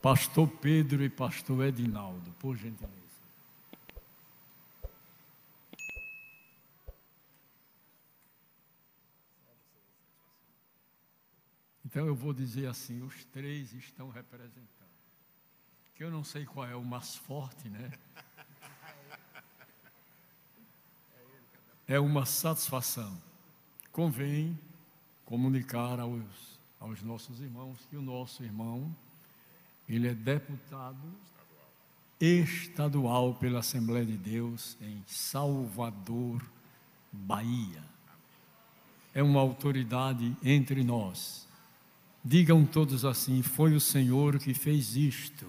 Pastor Pedro e Pastor Edinaldo, por gentileza. Então eu vou dizer assim, os três estão representando. Que eu não sei qual é o mais forte, né? É uma satisfação. Convém comunicar aos nossos irmãos que o nosso irmão, ele é deputado estadual pela Assembleia de Deus em Salvador, Bahia. É uma autoridade entre nós. Digam todos assim: foi o Senhor que fez isto.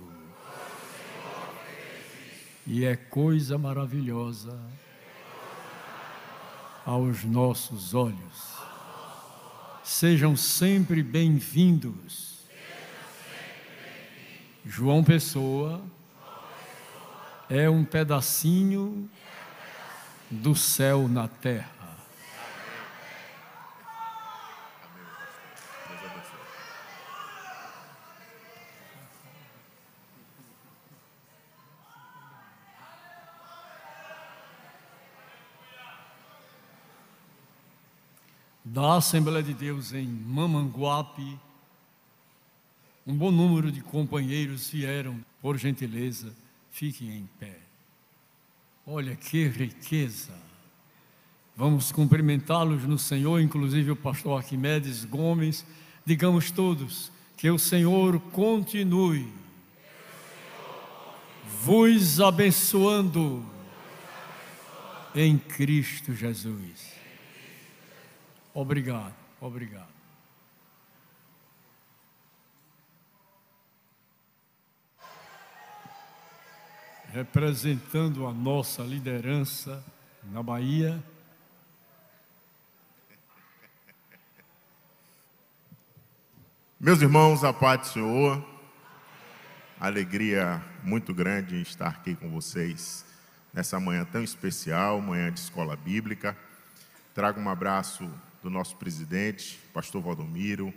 E é coisa maravilhosa aos nossos olhos. Sejam sempre bem-vindos. João Pessoa é um pedacinho do céu na terra. Da Assembleia de Deus em Mamanguape, um bom número de companheiros vieram, por gentileza, fiquem em pé. Olha que riqueza! Vamos cumprimentá-los no Senhor, inclusive o pastor Arquimedes Gomes. Digamos todos que o Senhor continue vos abençoando em Cristo Jesus. Obrigado, obrigado. Representando a nossa liderança na Bahia, meus irmãos, a paz do Senhor, alegria muito grande em estar aqui com vocês nessa manhã tão especial, manhã de escola bíblica. Trago um abraço do nosso presidente, pastor Valdomiro,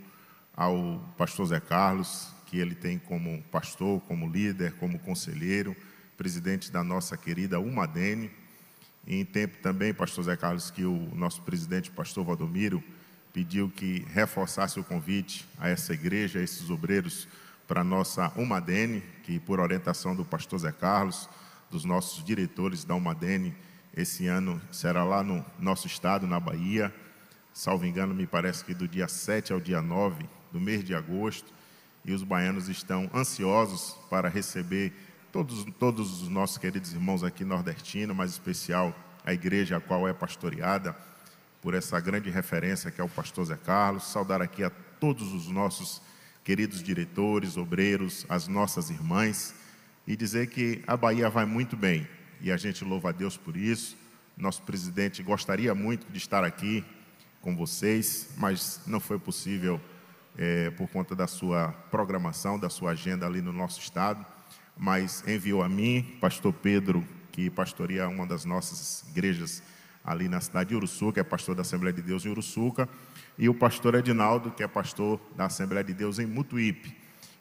ao pastor Zé Carlos, que ele tem como pastor, como líder, como conselheiro, presidente da nossa querida Umadene. E em tempo também, pastor Zé Carlos, que o nosso presidente, pastor Valdomiro, pediu que reforçasse o convite a essa igreja, a esses obreiros, para a nossa Umadene, que por orientação do pastor Zé Carlos, dos nossos diretores da Umadene, esse ano será lá no nosso estado, na Bahia. Salvo engano, me parece que do dia 7 ao dia 9 do mês de agosto, e os baianos estão ansiosos para receber todos os nossos queridos irmãos aqui nordestinos, mas em especial a igreja a qual é pastoreada por essa grande referência que é o pastor Zé Carlos. Saudar aqui a todos os nossos queridos diretores, obreiros, as nossas irmãs, e dizer que a Bahia vai muito bem, e a gente louva a Deus por isso. Nosso presidente gostaria muito de estar aqui com vocês, mas não foi possível por conta da sua programação, da sua agenda ali no nosso estado, mas enviou a mim, pastor Pedro, que pastoreia uma das nossas igrejas ali na cidade de Uruçuca, é pastor da Assembleia de Deus em Uruçuca, e o pastor Edinaldo, que é pastor da Assembleia de Deus em Mutuípe.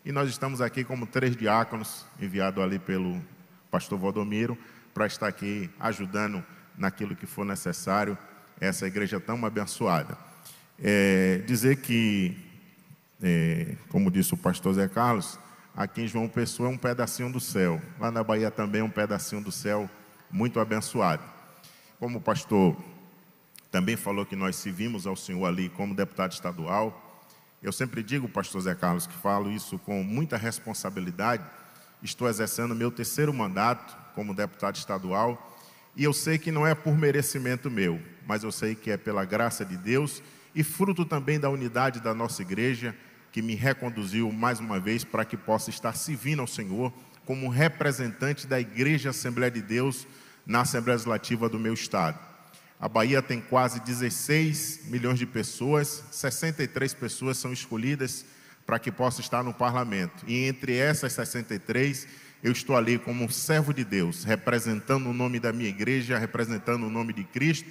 E nós estamos aqui como 3 diáconos, enviados ali pelo pastor Valdomiro, para estar aqui ajudando naquilo que for necessário, essa igreja tão abençoada. Dizer que, como disse o pastor Zé Carlos, aqui em João Pessoa é um pedacinho do céu. Lá na Bahia também é um pedacinho do céu muito abençoado. Como o pastor também falou que nós servimos ao Senhor ali como deputado estadual, eu sempre digo, pastor Zé Carlos, que falo isso com muita responsabilidade. Estou exercendo meu 3º mandato como deputado estadual, e eu sei que não é por merecimento meu, mas eu sei que é pela graça de Deus e fruto também da unidade da nossa igreja, que me reconduziu mais uma vez para que possa estar servindo ao Senhor como representante da Igreja Assembleia de Deus na Assembleia Legislativa do meu estado. A Bahia tem quase 16 milhões de pessoas, 63 pessoas são escolhidas para que possa estar no parlamento. E entre essas 63, eu estou ali como um servo de Deus, representando o nome da minha igreja, representando o nome de Cristo.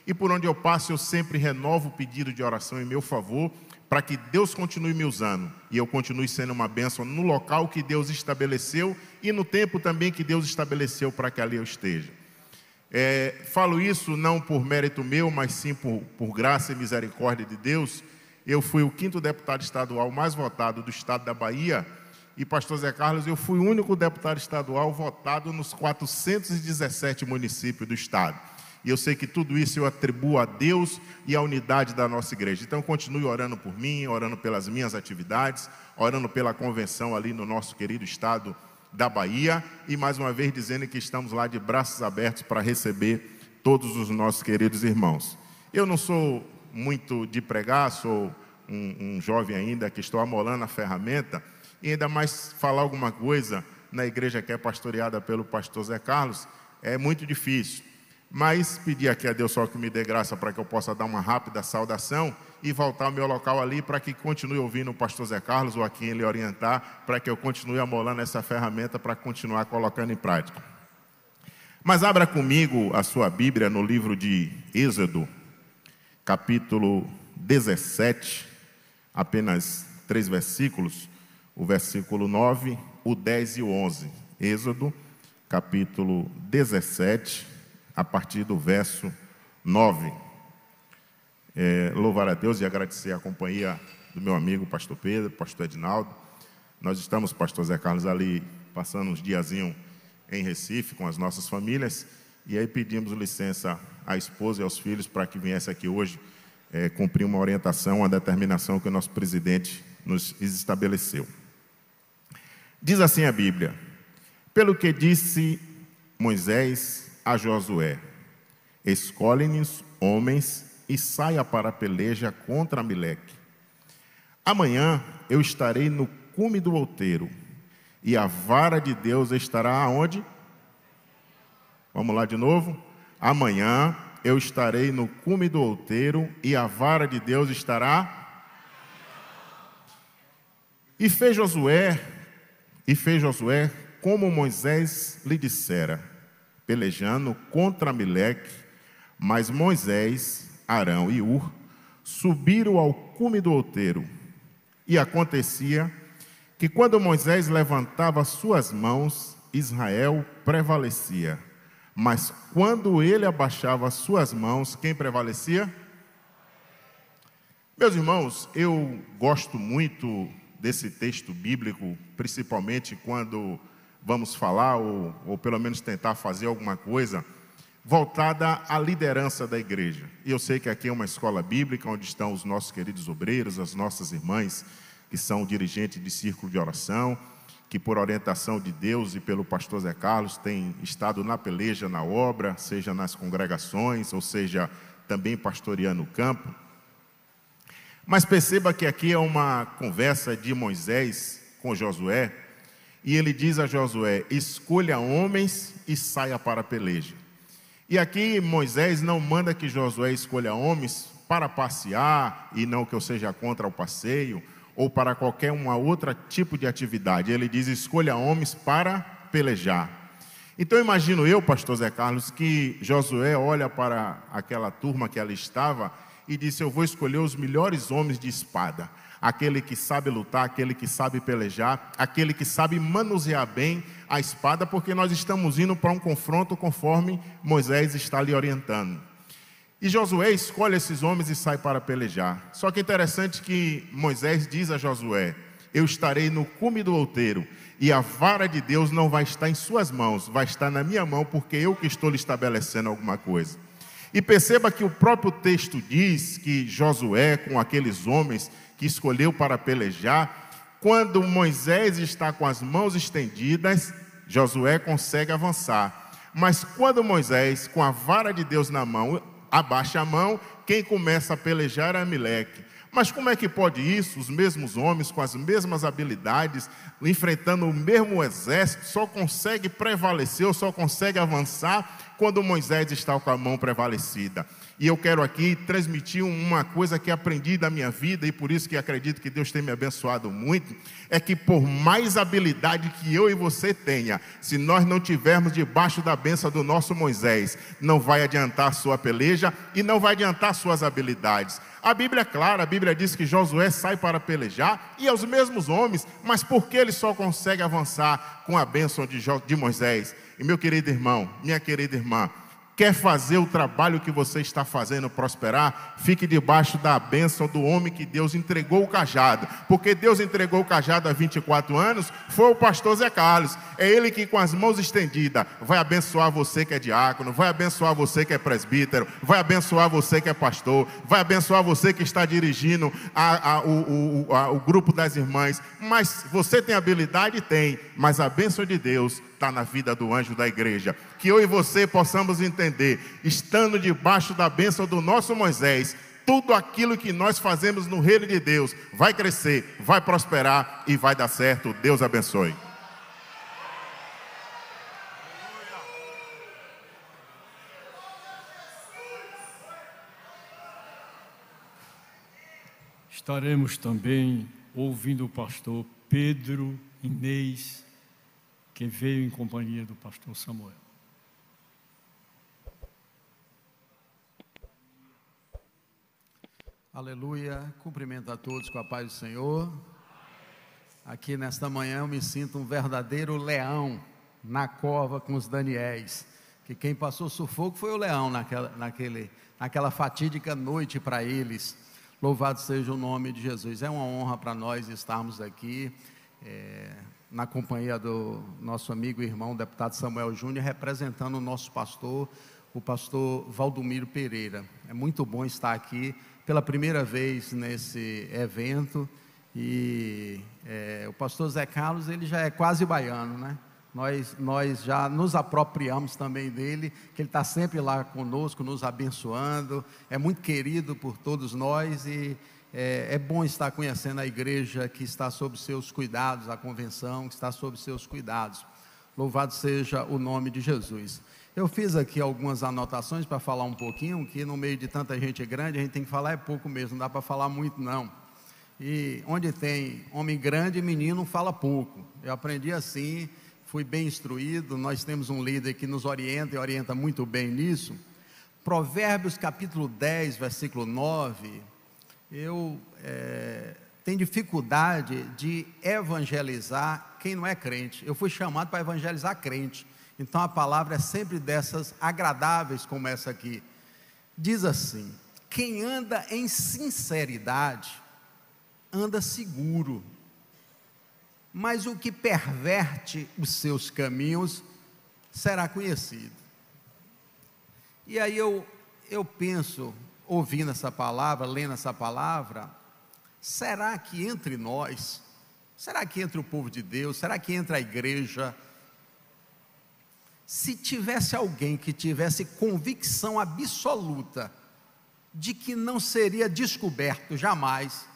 E por onde eu passo, eu sempre renovo o pedido de oração em meu favor, para que Deus continue me usando e eu continue sendo uma bênção no local que Deus estabeleceu e no tempo também que Deus estabeleceu para que ali eu esteja. Falo isso não por mérito meu, mas sim por graça e misericórdia de Deus. Eu fui o 5º deputado estadual mais votado do estado da Bahia e, pastor Zé Carlos, eu fui o único deputado estadual votado nos 417 municípios do estado. E eu sei que tudo isso eu atribuo a Deus e à unidade da nossa igreja. Então, continue orando por mim, orando pelas minhas atividades, orando pela convenção ali no nosso querido estado da Bahia. E, mais uma vez, dizendo que estamos lá de braços abertos para receber todos os nossos queridos irmãos. Eu não sou muito de pregar, sou um jovem ainda que estou amolando a ferramenta. E ainda mais falar alguma coisa na igreja que é pastoreada pelo pastor Zé Carlos é muito difícil. Mas pedir aqui a Deus só que me dê graça para que eu possa dar uma rápida saudação e voltar ao meu local ali para que continue ouvindo o pastor Zé Carlos ou a quem ele orientar, para que eu continue amolando essa ferramenta para continuar colocando em prática. Mas abra comigo a sua Bíblia no livro de Êxodo, capítulo 17, apenas 3 versículos, o versículo 9, o 10 e o 11. Êxodo, capítulo 17, a partir do verso 9. Louvar a Deus e agradecer a companhia do meu amigo pastor Pedro, pastor Edinaldo. Nós estamos, pastor Zé Carlos, ali passando uns diazinhos em Recife com as nossas famílias, e aí pedimos licença à esposa e aos filhos para que viesse aqui hoje cumprir uma orientação, uma determinação que o nosso presidente nos estabeleceu. Diz assim a Bíblia: pelo que disse Moisés a Josué: escolhe-nos homens e saia para a peleja contra Amaleque. Amanhã eu estarei no cume do outeiro, e a vara de Deus estará aonde? Vamos lá de novo. Amanhã eu estarei no cume do outeiro, e a vara de Deus estará. E fez Josué como Moisés lhe dissera, pelejando contra Amaleque. Mas Moisés, Arão e Ur subiram ao cume do outeiro. E acontecia que quando Moisés levantava suas mãos, Israel prevalecia. Mas quando ele abaixava suas mãos, quem prevalecia? Meus irmãos, eu gosto muito desse texto bíblico, principalmente quando vamos falar, ou pelo menos tentar fazer alguma coisa voltada à liderança da igreja. E eu sei que aqui é uma escola bíblica, onde estão os nossos queridos obreiros, as nossas irmãs, que são dirigentes de círculo de oração, que por orientação de Deus e pelo pastor Zé Carlos, têm estado na peleja, na obra, seja nas congregações, ou seja, também pastoreando o campo. Mas perceba que aqui é uma conversa de Moisés com Josué, e ele diz a Josué: escolha homens e saia para a peleja. E aqui Moisés não manda que Josué escolha homens para passear, e não que eu seja contra o passeio, ou para qualquer uma outra tipo de atividade. Ele diz: escolha homens para pelejar. Então imagino eu, pastor Zé Carlos, que Josué olha para aquela turma que ali estava e disse: eu vou escolher os melhores homens de espada, aquele que sabe lutar, aquele que sabe pelejar, aquele que sabe manusear bem a espada, porque nós estamos indo para um confronto conforme Moisés está lhe orientando. E Josué escolhe esses homens e sai para pelejar. Só que é interessante que Moisés diz a Josué: eu estarei no cume do outeiro, e a vara de Deus não vai estar em suas mãos, vai estar na minha mão, porque eu que estou lhe estabelecendo alguma coisa. E perceba que o próprio texto diz que Josué, com aqueles homens que escolheu para pelejar, quando Moisés está com as mãos estendidas, Josué consegue avançar. Mas quando Moisés, com a vara de Deus na mão, abaixa a mão, quem começa a pelejar é Amaleque. Mas como é que pode isso? Os mesmos homens, com as mesmas habilidades, enfrentando o mesmo exército, só consegue prevalecer, ou só consegue avançar quando Moisés está com a mão prevalecida. E eu quero aqui transmitir uma coisa que aprendi da minha vida, e por isso que acredito que Deus tem me abençoado muito, é que por mais habilidade que eu e você tenha, se nós não tivermos debaixo da bênção do nosso Moisés, não vai adiantar a sua peleja e não vai adiantar suas habilidades. A Bíblia é clara, a Bíblia diz que Josué sai para pelejar, e aos mesmos homens, mas por que ele só consegue avançar com a bênção de Moisés? E meu querido irmão, minha querida irmã, quer fazer o trabalho que você está fazendo prosperar? Fique debaixo da bênção do homem que Deus entregou o cajado. Porque Deus entregou o cajado há 24 anos, foi o pastor Zé Carlos. É ele que com as mãos estendidas vai abençoar você que é diácono, vai abençoar você que é presbítero, vai abençoar você que é pastor, vai abençoar você que está dirigindo o grupo das irmãs. Mas você tem habilidade? Tem, mas a bênção de Deus está na vida do anjo da igreja. Que eu e você possamos entender, estando debaixo da bênção do nosso Moisés, tudo aquilo que nós fazemos no reino de Deus vai crescer, vai prosperar e vai dar certo. Deus abençoe. Estaremos também ouvindo o pastor Pedro Inês, que veio em companhia do pastor Samuel. Aleluia, cumprimento a todos com a paz do Senhor. Aqui nesta manhã eu me sinto um verdadeiro leão na cova com os Daniéis, que quem passou sufoco foi o leão naquela fatídica noite para eles. Louvado seja o nome de Jesus. É uma honra para nós estarmos aqui na companhia do nosso amigo e irmão deputado Samuel Júnior, representando o nosso pastor, o pastor Valdomiro Pereira. É muito bom estar aqui pela primeira vez nesse evento, e o pastor Zé Carlos, ele já é quase baiano, né? Nós já nos apropriamos também dele, que ele está sempre lá conosco, nos abençoando, é muito querido por todos nós, e é bom estar conhecendo a igreja que está sob seus cuidados, a convenção que está sob seus cuidados. Louvado seja o nome de Jesus. Eu fiz aqui algumas anotações para falar um pouquinho, que no meio de tanta gente grande, a gente tem que falar pouco mesmo, não dá para falar muito não. E onde tem homem grande, menino fala pouco. Eu aprendi assim, fui bem instruído, nós temos um líder que nos orienta e orienta muito bem nisso. Provérbios capítulo 10, versículo 9, eu tenho dificuldade de evangelizar quem não é crente. Eu fui chamado para evangelizar crente, então a palavra é sempre dessas agradáveis como essa aqui. Diz assim: quem anda em sinceridade, anda seguro, mas o que perverte os seus caminhos será conhecido. E aí eu penso, ouvindo essa palavra, lendo essa palavra, será que entre nós, será que entre o povo de Deus, será que entre a igreja, se tivesse alguém que tivesse convicção absoluta de que não seria descoberto jamais,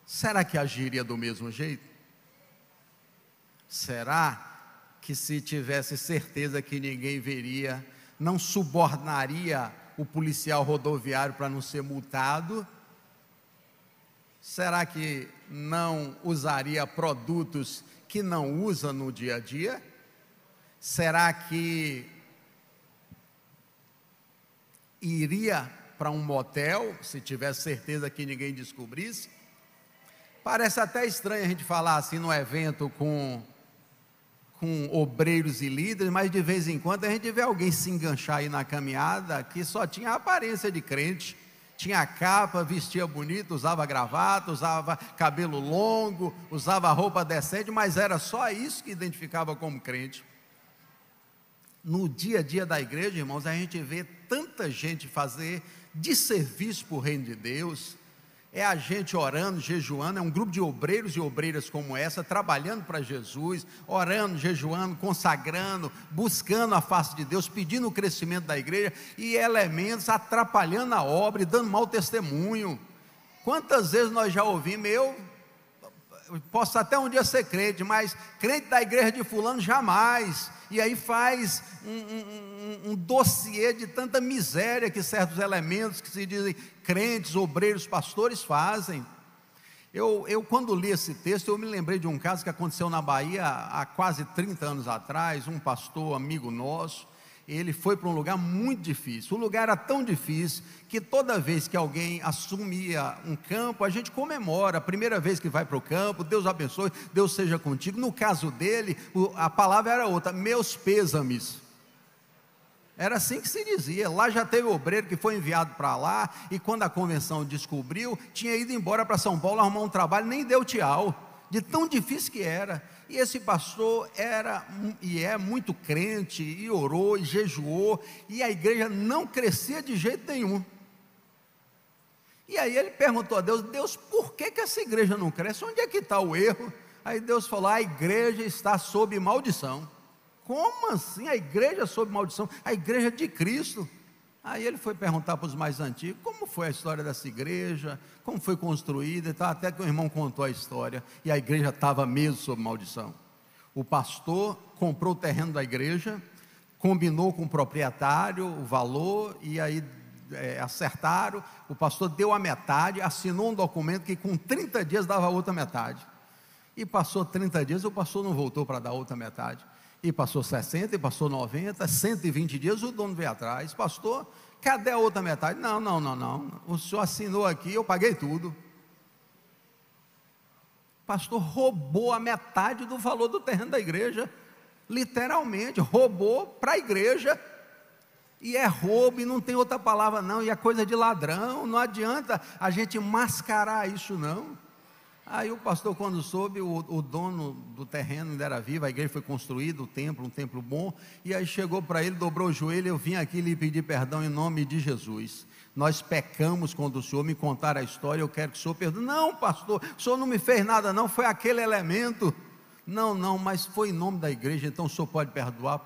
será que agiria do mesmo jeito? Será que se tivesse certeza que ninguém veria, não subornaria o policial rodoviário para não ser multado? Será que não usaria produtos que não usa no dia a dia? Será que iria para um motel se tivesse certeza que ninguém descobrisse? Parece até estranho a gente falar assim no evento com obreiros e líderes, mas de vez em quando a gente vê alguém se enganchar aí na caminhada que só tinha a aparência de crente, tinha capa, vestia bonito, usava gravata, usava cabelo longo, usava roupa decente, mas era só isso que identificava como crente. No dia a dia da igreja, irmãos, a gente vê tanta gente fazer desserviço para o reino de Deus. É a gente orando, jejuando, é um grupo de obreiros e obreiras como essa, trabalhando para Jesus, orando, jejuando, consagrando, buscando a face de Deus, pedindo o crescimento da igreja, e elementos atrapalhando a obra e dando mau testemunho. Quantas vezes nós já ouvimos, eu posso até um dia ser crente, mas crente da igreja de fulano jamais, e aí faz um dossiê de tanta miséria que certos elementos que se dizem crentes, obreiros, pastores fazem. Eu quando li esse texto, eu me lembrei de um caso que aconteceu na Bahia há quase 30 anos atrás. Um pastor amigo nosso, ele foi para um lugar muito difícil. O lugar era tão difícil que toda vez que alguém assumia um campo, a gente comemora, a primeira vez que vai para o campo, Deus abençoe, Deus seja contigo. No caso dele, a palavra era outra, meus pêsames. Era assim que se dizia. Lá já teve obreiro que foi enviado para lá, e quando a convenção descobriu, tinha ido embora para São Paulo arrumar um trabalho, nem deu tchau, de tão difícil que era. E esse pastor era e é muito crente, e orou, e jejuou, e a igreja não crescia de jeito nenhum. E aí ele perguntou a Deus: Deus, por que essa igreja não cresce? Onde é que está o erro? Aí Deus falou: a igreja está sob maldição. Como assim a igreja sob maldição? A igreja de Cristo. Aí ele foi perguntar para os mais antigos: como foi a história dessa igreja? Como foi construída? Então, até que o irmão contou a história, e a igreja estava mesmo sob maldição. O pastor comprou o terreno da igreja, combinou com o proprietário o valor, e aí acertaram. O pastor deu a metade, assinou um documento que com 30 dias dava a outra metade. E passou 30 dias, o pastor não voltou para dar a outra metade. E passou 60, e passou 90, 120 dias, o dono veio atrás: pastor, cadê a outra metade? Não, o senhor assinou aqui, eu paguei tudo. O pastor roubou a metade do valor do terreno da igreja, literalmente, roubou para a igreja. E é roubo, e não tem outra palavra não, e é coisa de ladrão. Não adianta a gente mascarar isso não. Aí o pastor, quando soube, o dono do terreno ainda era vivo, a igreja foi construída, o templo, um templo bom, e aí chegou para ele, dobrou o joelho: eu vim aqui lhe pedir perdão em nome de Jesus. Nós pecamos quando o senhor me contar a história, eu quero que o senhor perdoe. Não, pastor, o senhor não me fez nada não, foi aquele elemento. Não, mas foi em nome da igreja, então o senhor pode perdoar?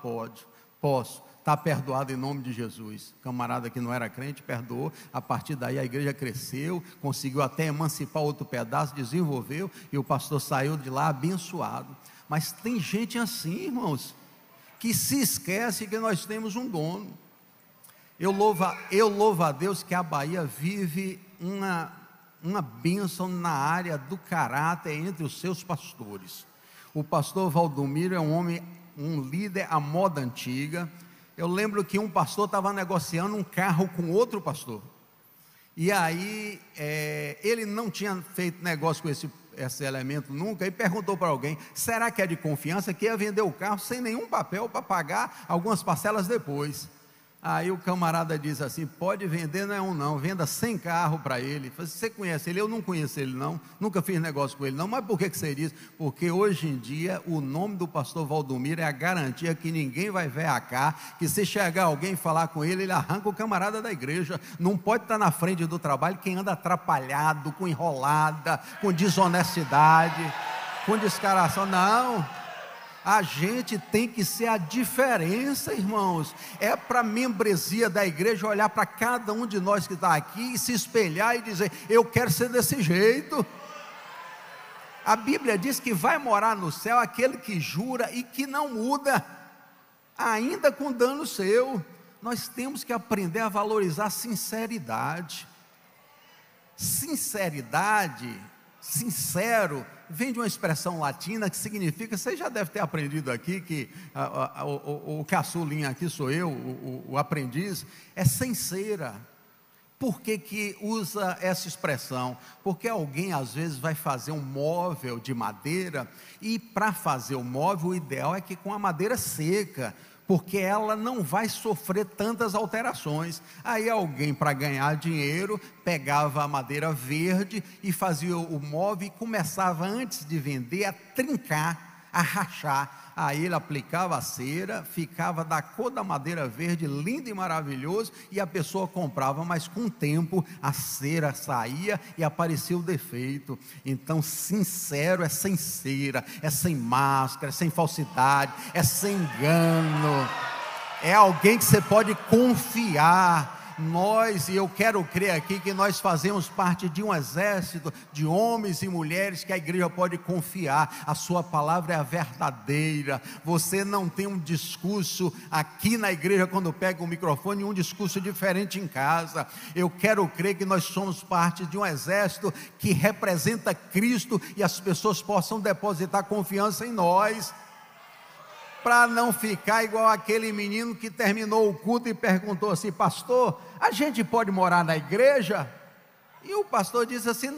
Posso. Está perdoado em nome de Jesus. Camarada que não era crente perdoou. A partir daí a igreja cresceu, conseguiu até emancipar outro pedaço, desenvolveu, e o pastor saiu de lá abençoado. Mas tem gente assim, irmãos, que se esquece que nós temos um dono. Eu louvo a Deus que a Bahia vive uma bênção na área do caráter entre os seus pastores. O pastor Valdomiro é um líder à moda antiga. Eu lembro que um pastor estava negociando um carro com outro pastor, e aí ele não tinha feito negócio com esse elemento nunca, e perguntou para alguém: será que é de confiança? Que ia vender o carro sem nenhum papel para pagar algumas parcelas depois. Aí o camarada diz assim: pode vender, não é um não, venda 100 carros para ele. Você conhece ele? Eu não conheço ele não, nunca fiz negócio com ele não. Mas por que você diz? Porque hoje em dia o nome do pastor Valdomiro é a garantia que ninguém vai ver a cá, que se chegar alguém e falar com ele, ele arranca o camarada da igreja. Não pode estar na frente do trabalho quem anda atrapalhado, com enrolada, com desonestidade, com descaração, não. A gente tem que ser a diferença, irmãos. É para a membresia da igreja olhar para cada um de nós que está aqui e se espelhar e dizer: eu quero ser desse jeito. A Bíblia diz que vai morar no céu aquele que jura e que não muda, ainda com dano seu. Nós temos que aprender a valorizar a sinceridade. Sinceridade, sincero, vem de uma expressão latina que significa, você já deve ter aprendido aqui, que o caçulinha aqui sou eu, o aprendiz, é sincera. Por que usa essa expressão? Porque alguém às vezes vai fazer um móvel de madeira, e para fazer o móvel o ideal é que com a madeira seca, porque ela não vai sofrer tantas alterações. Aí alguém, para ganhar dinheiro, pegava a madeira verde e fazia o móvel, e começava, antes de vender, a trincar, a rachar. Aí ele aplicava a cera, ficava da cor da madeira verde, lindo e maravilhoso, e a pessoa comprava, mas com o tempo a cera saía e aparecia o defeito. Então, sincero é sem cera, é sem máscara, é sem falsidade, é sem engano, é alguém que você pode confiar, e eu quero crer aqui que nós fazemos parte de um exército de homens e mulheres que a igreja pode confiar. A sua palavra é a verdadeira. Você não tem um discurso aqui na igreja quando pega o microfone e um discurso diferente em casa. Eu quero crer que nós somos parte de um exército que representa Cristo e as pessoas possam depositar confiança em nós, para não ficar igual aquele menino que terminou o culto e perguntou assim: pastor, a gente pode morar na igreja? E o pastor disse assim: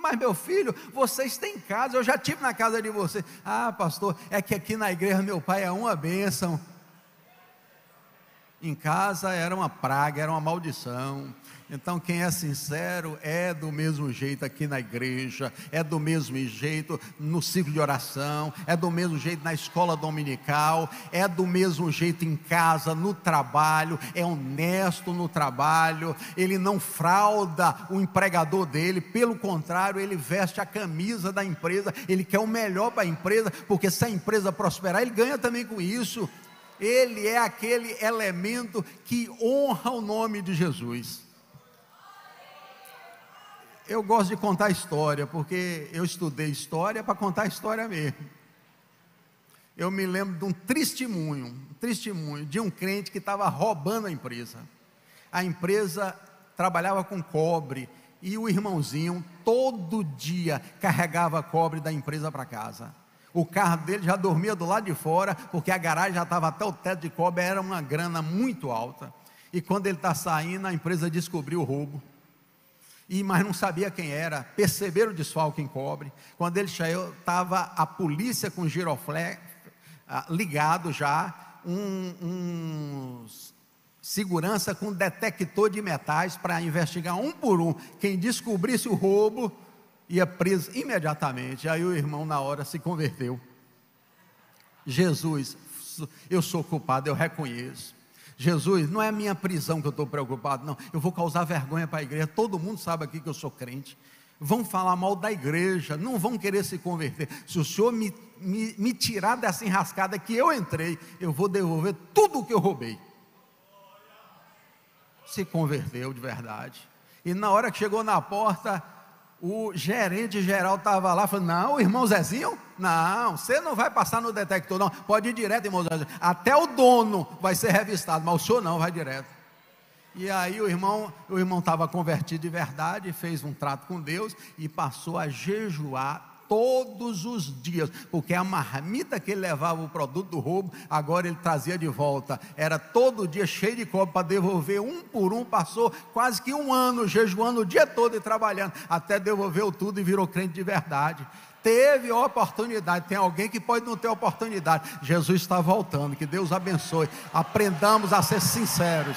mas meu filho, vocês têm casa, eu já estive na casa de vocês. Ah, pastor, é que aqui na igreja meu pai é uma bênção. Em casa era uma praga, era uma maldição. Então quem é sincero é do mesmo jeito aqui na igreja, é do mesmo jeito no ciclo de oração, é do mesmo jeito na escola dominical, é do mesmo jeito em casa, no trabalho, é honesto no trabalho, ele não frauda o empregador dele, pelo contrário, ele veste a camisa da empresa, ele quer o melhor para a empresa, porque se a empresa prosperar, ele ganha também com isso. Ele é aquele elemento que honra o nome de Jesus. Eu gosto de contar história, porque eu estudei história para contar história mesmo. Eu me lembro de um testemunho de um crente que estava roubando a empresa. A empresa trabalhava com cobre, e o irmãozinho todo dia carregava cobre da empresa para casa. O carro dele já dormia do lado de fora, porque a garagem já estava até o teto de cobre, era uma grana muito alta. E quando ele está saindo, a empresa descobriu o roubo. Mas não sabia quem era, perceberam o desfalque em cobre. Quando ele saiu, estava a polícia com giroflex ligado já, segurança com detector de metais para investigar um por um. Quem descobrisse o roubo ia preso imediatamente. Aí o irmão na hora se converteu. Jesus, eu sou culpado, eu reconheço. Jesus, não é a minha prisão que eu estou preocupado, não. Eu vou causar vergonha para a igreja. Todo mundo sabe aqui que eu sou crente. Vão falar mal da igreja, não vão querer se converter. Se o Senhor me tirar dessa enrascada que eu entrei, eu vou devolver tudo o que eu roubei. Se converteu de verdade. E na hora que chegou na porta, o gerente geral estava lá, falando: não, irmão Zezinho, não, você não vai passar no detector, não, pode ir direto, irmão Zezinho, até o dono vai ser revistado, mas o senhor não, vai direto. E aí o irmão estava convertido de verdade, fez um trato com Deus e passou a jejuar todos os dias, porque a marmita que ele levava o produto do roubo, agora ele trazia de volta, era todo dia cheio de cobre para devolver um por um. Passou quase que um ano jejuando o dia todo e trabalhando, até devolveu tudo e virou crente de verdade. Teve oportunidade. Tem alguém que pode não ter oportunidade. Jesus está voltando, que Deus abençoe. Aprendamos a ser sinceros.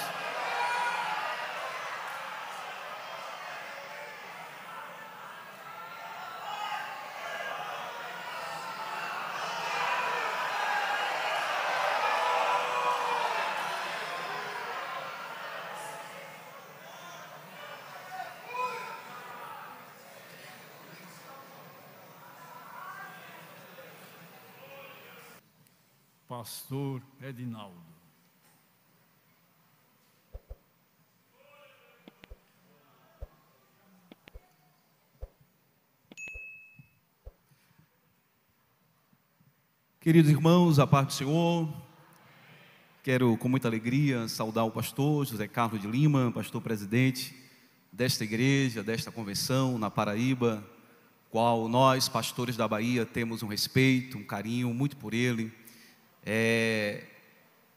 Pastor Edinaldo. Queridos irmãos, a paz do Senhor. Quero com muita alegria saudar o pastor José Carlos de Lima, pastor presidente desta igreja, desta convenção na Paraíba, qual nós, pastores da Bahia, temos um respeito, um carinho muito por ele.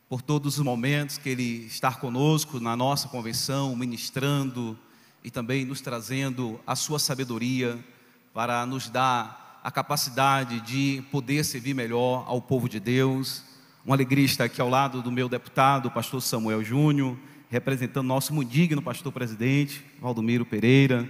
Por todos os momentos que ele está conosco na nossa convenção, ministrando e também nos trazendo a sua sabedoria para nos dar a capacidade de poder servir melhor ao povo de Deus. Uma alegria estar aqui ao lado do meu deputado, o pastor Samuel Júnior, representando nosso muito digno pastor presidente, Valdomiro Pereira,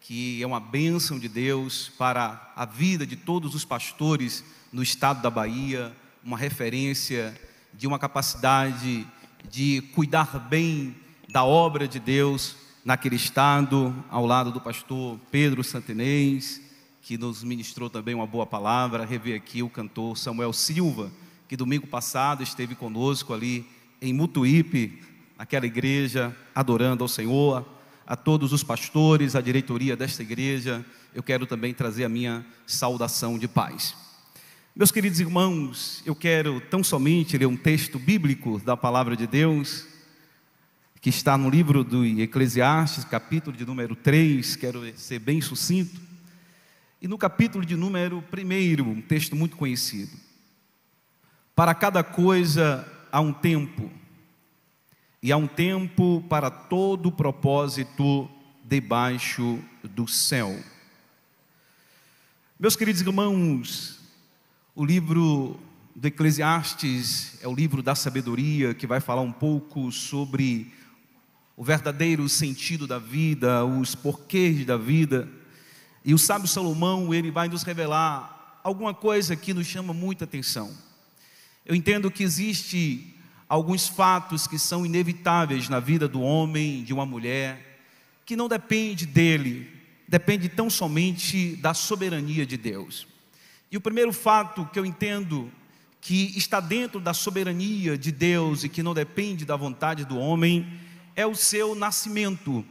que é uma bênção de Deus para a vida de todos os pastores no estado da Bahia, uma referência de uma capacidade de cuidar bem da obra de Deus naquele estado, ao lado do pastor Pedro Santinês, que nos ministrou também uma boa palavra. Rever aqui o cantor Samuel Silva, que domingo passado esteve conosco ali em Mutuípe, naquela igreja, adorando ao Senhor, a todos os pastores, a diretoria desta igreja, eu quero também trazer a minha saudação de paz. Meus queridos irmãos, eu quero tão somente ler um texto bíblico da palavra de Deus, que está no livro do Eclesiastes, capítulo de número 3, quero ser bem sucinto, e no capítulo de número 1, um texto muito conhecido. Para cada coisa há um tempo, e há um tempo para todo propósito debaixo do céu. Meus queridos irmãos, o livro do Eclesiastes é o livro da sabedoria, que vai falar um pouco sobre o verdadeiro sentido da vida, os porquês da vida. E o sábio Salomão, ele vai nos revelar alguma coisa que nos chama muita atenção. Eu entendo que existe alguns fatos que são inevitáveis na vida do homem, de uma mulher, que não depende dele, depende tão somente da soberania de Deus. E o primeiro fato que eu entendo que está dentro da soberania de Deus e que não depende da vontade do homem é o seu nascimento.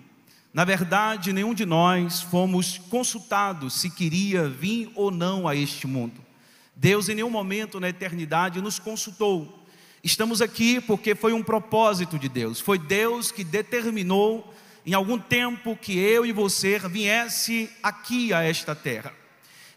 Na verdade, nenhum de nós fomos consultados se queria vir ou não a este mundo. Deus em nenhum momento na eternidade nos consultou. Estamos aqui porque foi um propósito de Deus. Foi Deus que determinou em algum tempo que eu e você viesse aqui a esta terra.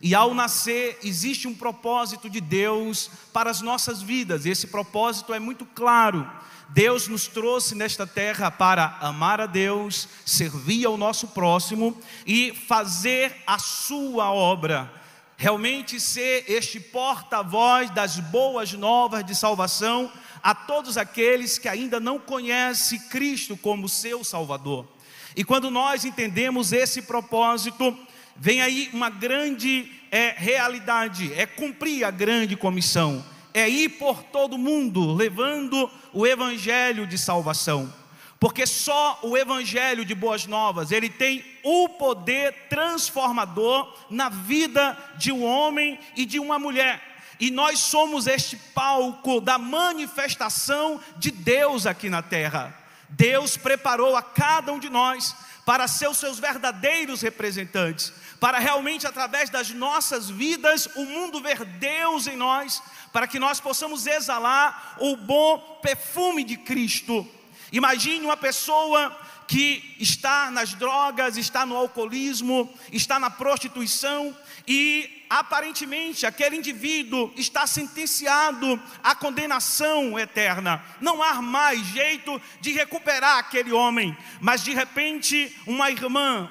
E ao nascer existe um propósito de Deus para as nossas vidas. Esse propósito é muito claro. Deus nos trouxe nesta terra para amar a Deus, servir ao nosso próximo e fazer a sua obra. Realmente ser este porta-voz das boas novas de salvação a todos aqueles que ainda não conhecem Cristo como seu Salvador. E quando nós entendemos esse propósito, vem aí uma grande realidade, é cumprir a grande comissão, é ir por todo mundo levando o evangelho de salvação, porque só o evangelho de boas novas, ele tem o poder transformador na vida de um homem e de uma mulher, e nós somos este palco da manifestação de Deus aqui na terra. Deus preparou a cada um de nós para ser os seus verdadeiros representantes, para realmente através das nossas vidas o mundo ver Deus em nós, para que nós possamos exalar o bom perfume de Cristo. Imagine uma pessoa que está nas drogas, está no alcoolismo, está na prostituição e aparentemente aquele indivíduo está sentenciado à condenação eterna. Não há mais jeito de recuperar aquele homem, mas de repente uma irmã,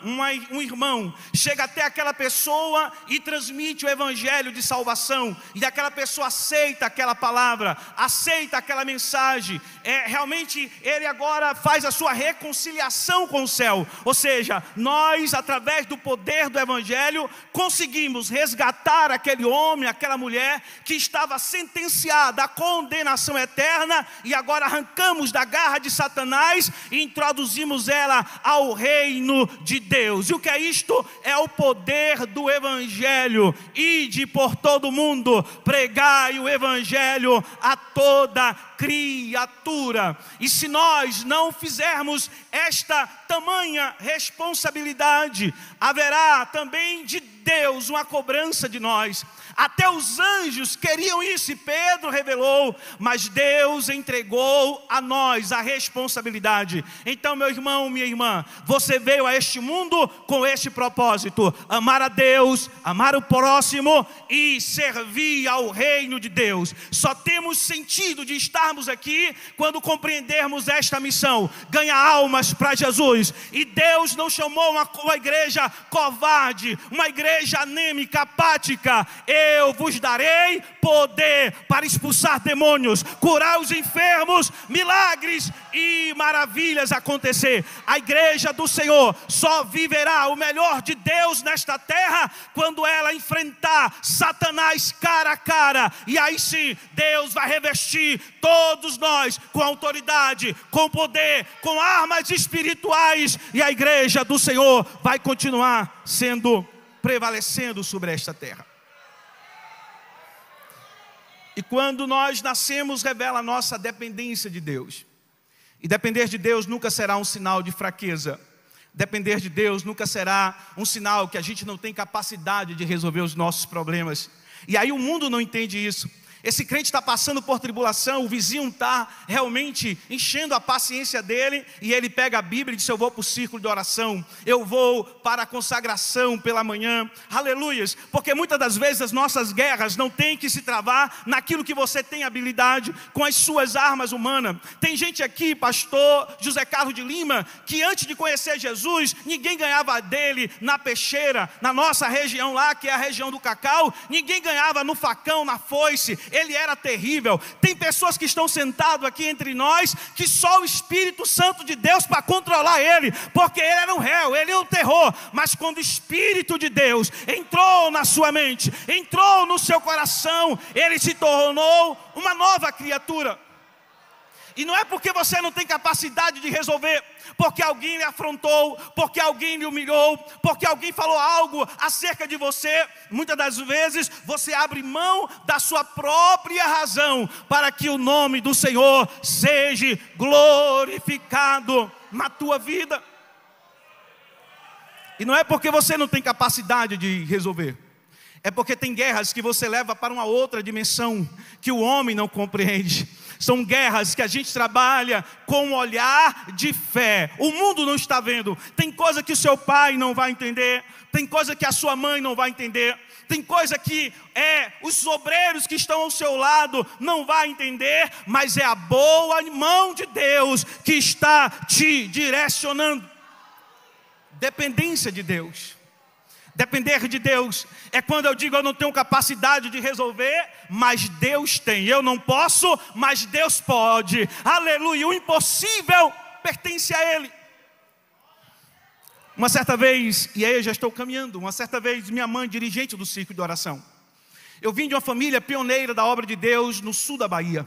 um irmão chega até aquela pessoa e transmite o evangelho de salvação, e aquela pessoa aceita aquela palavra, aceita aquela mensagem, realmente ele agora faz a sua reconciliação com o céu. Ou seja, nós através do poder do evangelho conseguimos resgatar aquele homem, aquela mulher que estava sentenciada à condenação eterna, e agora arrancamos da garra de Satanás e introduzimos ela ao reino de Deus. E o que é isto? É o poder do evangelho. Ide por todo mundo, pregai o evangelho a toda criatura. E se nós não fizermos esta tamanha responsabilidade, haverá também de Deus uma cobrança de nós. Até os anjos queriam isso e Pedro revelou, mas Deus entregou a nós a responsabilidade. Então, meu irmão, minha irmã, você veio a este mundo com este propósito: amar a Deus, amar o próximo e servir ao reino de Deus. Só temos sentido de estarmos aqui quando compreendermos esta missão: ganhar almas para Jesus. E Deus não chamou uma igreja covarde, uma igreja anêmica, apática. Eu vos darei poder para expulsar demônios, curar os enfermos, milagres e maravilhas acontecer. A igreja do Senhor só viverá o melhor de Deus nesta terra quando ela enfrentar Satanás cara a cara. E aí sim, Deus vai revestir todos nós com autoridade, com poder, com armas espirituais, e a igreja do Senhor vai continuar prevalecendo sobre esta terra. E quando nós nascemos, revela a nossa dependência de Deus. E depender de Deus nunca será um sinal de fraqueza. Depender de Deus nunca será um sinal que a gente não tem capacidade de resolver os nossos problemas. E aí o mundo não entende isso. Esse crente está passando por tribulação, o vizinho está realmente enchendo a paciência dele, e ele pega a Bíblia e diz: eu vou para o círculo de oração, eu vou para a consagração pela manhã, aleluias, porque muitas das vezes as nossas guerras não têm que se travar naquilo que você tem habilidade, com as suas armas humanas. Tem gente aqui, pastor José Carlos de Lima, que antes de conhecer Jesus, ninguém ganhava dele na peixeira, na nossa região lá, que é a região do cacau, ninguém ganhava no facão, na foice. Ele era terrível. Tem pessoas que estão sentadas aqui entre nós, que só o Espírito Santo de Deus para controlar ele, porque ele era um réu, ele era um terror. Mas quando o Espírito de Deus entrou na sua mente, entrou no seu coração, ele se tornou uma nova criatura. E não é porque você não tem capacidade de resolver, porque alguém lhe afrontou, porque alguém lhe humilhou, porque alguém falou algo acerca de você. Muitas das vezes você abre mão da sua própria razão para que o nome do Senhor seja glorificado na tua vida. E não é porque você não tem capacidade de resolver, é porque tem guerras que você leva para uma outra dimensão que o homem não compreende. São guerras que a gente trabalha com um olhar de fé. O mundo não está vendo. Tem coisa que o seu pai não vai entender. Tem coisa que a sua mãe não vai entender. Tem coisa que os obreiros que estão ao seu lado não vai entender. Mas é a boa mão de Deus que está te direcionando. Dependência de Deus. Depender de Deus é quando eu digo: eu não tenho capacidade de resolver, mas Deus tem. Eu não posso, mas Deus pode. Aleluia. O impossível pertence a Ele. Uma certa vez, e aí eu já estou caminhando, uma certa vez minha mãe, dirigente do círculo de oração. Eu vim de uma família pioneira da obra de Deus no sul da Bahia.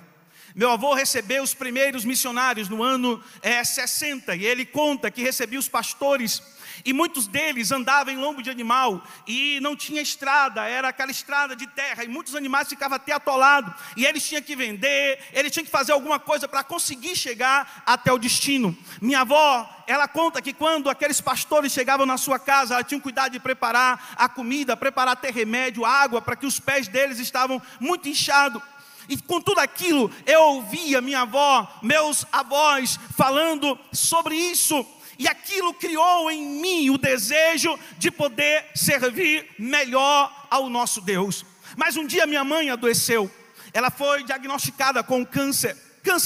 Meu avô recebeu os primeiros missionários no ano 60, e ele conta que recebia os pastores, e muitos deles andavam em lombo de animal, e não tinha estrada, era aquela estrada de terra, e muitos animais ficavam até atolados, e eles tinham que vender, eles tinham que fazer alguma coisa para conseguir chegar até o destino. Minha avó, ela conta que quando aqueles pastores chegavam na sua casa, ela tinha cuidado de preparar a comida, preparar até remédio, água, para que os pés deles estavam muito inchados. E com tudo aquilo, eu ouvia minha avó, meus avós falando sobre isso. E aquilo criou em mim o desejo de poder servir melhor ao nosso Deus. Mas um dia minha mãe adoeceu. Ela foi diagnosticada com câncer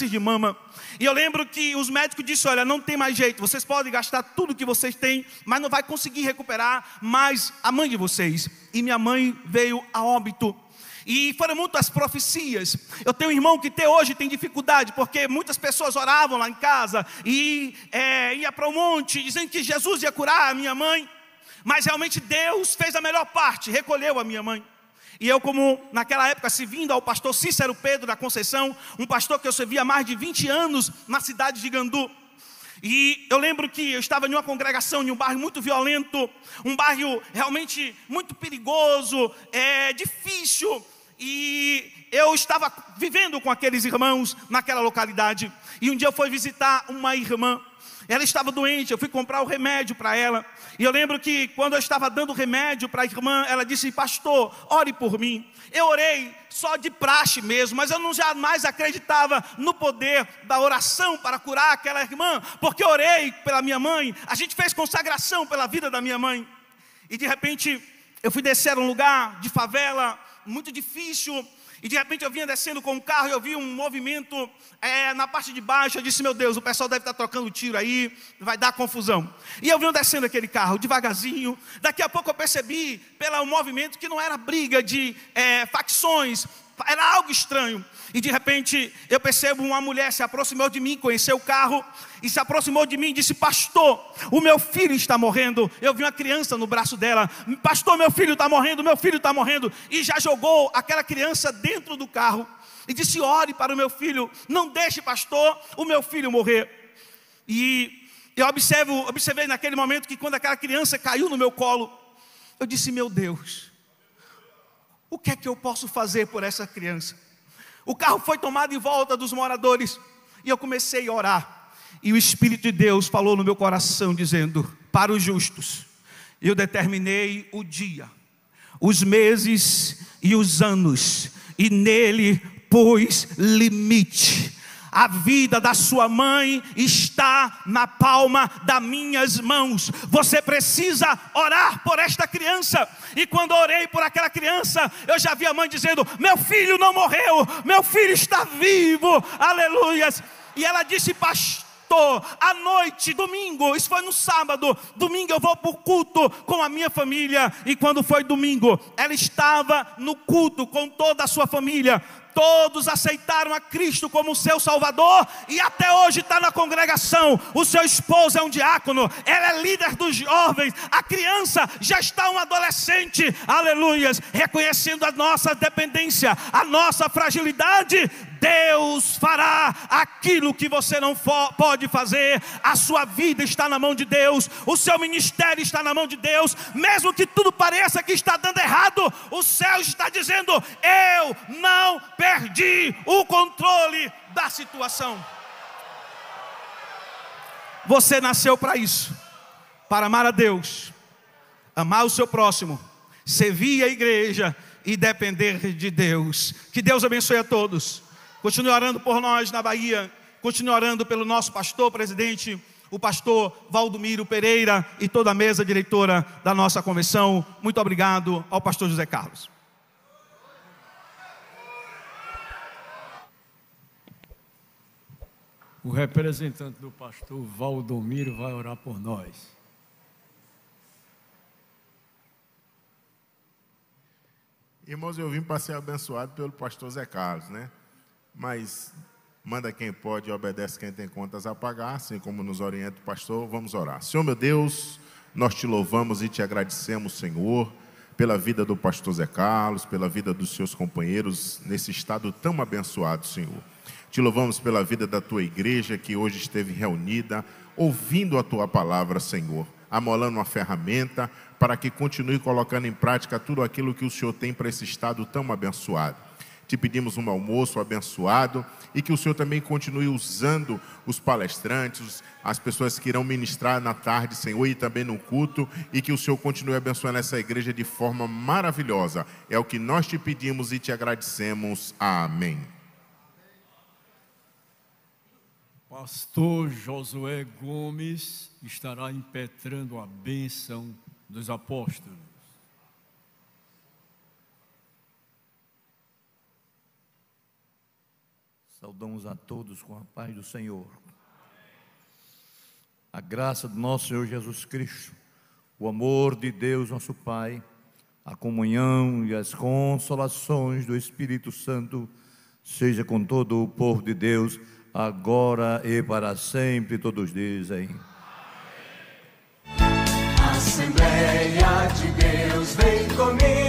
de mama. E eu lembro que os médicos disseram: olha, não tem mais jeito, vocês podem gastar tudo que vocês têm, mas não vai conseguir recuperar mais a mãe de vocês. E minha mãe veio a óbito. E foram muitas profecias. Eu tenho um irmão que até hoje tem dificuldade, porque muitas pessoas oravam lá em casa e ia para o monte, dizendo que Jesus ia curar a minha mãe. Mas realmente Deus fez a melhor parte, recolheu a minha mãe. E eu, como naquela época, servindo ao pastor Cícero Pedro da Conceição, um pastor que eu servia há mais de 20 anos na cidade de Gandu. E eu lembro que eu estava em uma congregação, em um bairro muito violento, um bairro realmente muito perigoso, difícil. E eu estava vivendo com aqueles irmãos naquela localidade. E um dia eu fui visitar uma irmã. Ela estava doente, eu fui comprar o remédio para ela. E eu lembro que quando eu estava dando o remédio para a irmã, ela disse: pastor, ore por mim. Eu orei só de praxe mesmo, mas eu não jamais acreditava no poder da oração para curar aquela irmã, porque eu orei pela minha mãe, a gente fez consagração pela vida da minha mãe. E de repente eu fui descer a um lugar de favela muito difícil, e de repente eu vinha descendo com o carro e eu vi um movimento na parte de baixo. Eu disse: meu Deus, o pessoal deve estar trocando tiro aí, vai dar confusão. E eu vinha descendo aquele carro devagarzinho. Daqui a pouco eu percebi pelo movimento que não era briga de facções, era algo estranho. E de repente eu percebo uma mulher se aproximou de mim, conheceu o carro e se aproximou de mim e disse: pastor, o meu filho está morrendo. Eu vi uma criança no braço dela: pastor, meu filho está morrendo, meu filho está morrendo. E já jogou aquela criança dentro do carro e disse: ore para o meu filho, não deixe, pastor, o meu filho morrer. E eu observei naquele momento que quando aquela criança caiu no meu colo, eu disse: meu Deus, o que é que eu posso fazer por essa criança? O carro foi tomado em volta dos moradores e eu comecei a orar. E o Espírito de Deus falou no meu coração, dizendo: para os justos, eu determinei o dia, os meses e os anos, e nele pus limite. A vida da sua mãe está na palma das minhas mãos. Você precisa orar por esta criança. E quando orei por aquela criança, eu já vi a mãe dizendo: meu filho não morreu, meu filho está vivo, aleluias. E ela disse: pastor, à noite, domingo, isso foi no sábado, domingo eu vou para o culto com a minha família. E quando foi domingo, ela estava no culto com toda a sua família. Todos aceitaram a Cristo como seu Salvador, e até hoje está na congregação. O seu esposo é um diácono, ela é líder dos jovens, a criança já está um adolescente, aleluias, reconhecendo a nossa dependência, a nossa fragilidade. Deus fará aquilo que você não pode fazer. A sua vida está na mão de Deus, o seu ministério está na mão de Deus. Mesmo que tudo pareça que está dando errado, o céu está dizendo: eu não perdi o controle da situação. Você nasceu para isso, para amar a Deus, amar o seu próximo, servir a igreja e depender de Deus. Que Deus abençoe a todos. Continue orando por nós na Bahia. Continue orando pelo nosso pastor presidente, o pastor Valdomiro Pereira, e toda a mesa diretora da nossa convenção. Muito obrigado ao pastor José Carlos. O representante do pastor Valdomiro vai orar por nós. Irmãos, eu vim para ser abençoado pelo pastor Zé Carlos, né? Mas manda quem pode e obedece quem tem contas a pagar, assim como nos orienta o pastor. Vamos orar. Senhor meu Deus, nós te louvamos e te agradecemos, Senhor, pela vida do pastor Zé Carlos, pela vida dos seus companheiros nesse estado tão abençoado, Senhor. Te louvamos pela vida da tua igreja que hoje esteve reunida, ouvindo a tua palavra, Senhor, amolando uma ferramenta para que continue colocando em prática tudo aquilo que o Senhor tem para esse estado tão abençoado. Te pedimos um almoço abençoado e que o Senhor também continue usando os palestrantes, as pessoas que irão ministrar na tarde, Senhor, e também no culto, e que o Senhor continue abençoando essa igreja de forma maravilhosa. É o que nós te pedimos e te agradecemos. Amém. Pastor Josué Gomes estará impetrando a bênção dos apóstolos. Saudamos a todos com a paz do Senhor. A graça do nosso Senhor Jesus Cristo, o amor de Deus nosso Pai, a comunhão e as consolações do Espírito Santo seja com todo o povo de Deus, agora e para sempre. Todos dizem: Assembleia de Deus, vem comigo.